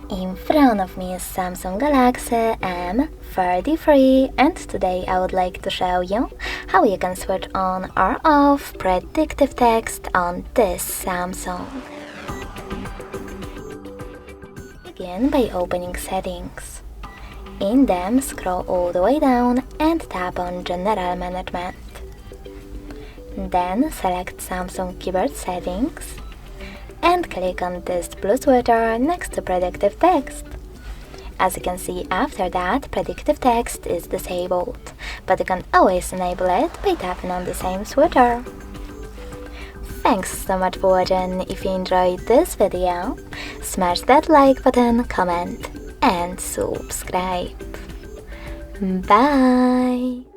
In front of me is Samsung Galaxy M33 and today I would like to show you how you can switch on or off predictive text on this Samsung. Begin by opening Settings. In them, scroll all the way down and tap on General Management. Then select Samsung Keyboard Settings and click on this blue switcher next to Predictive Text. As you can see, after that, Predictive Text is disabled, but you can always enable it by tapping on the same switcher. Thanks so much for watching. If you enjoyed this video, smash that like button, comment and subscribe. Bye!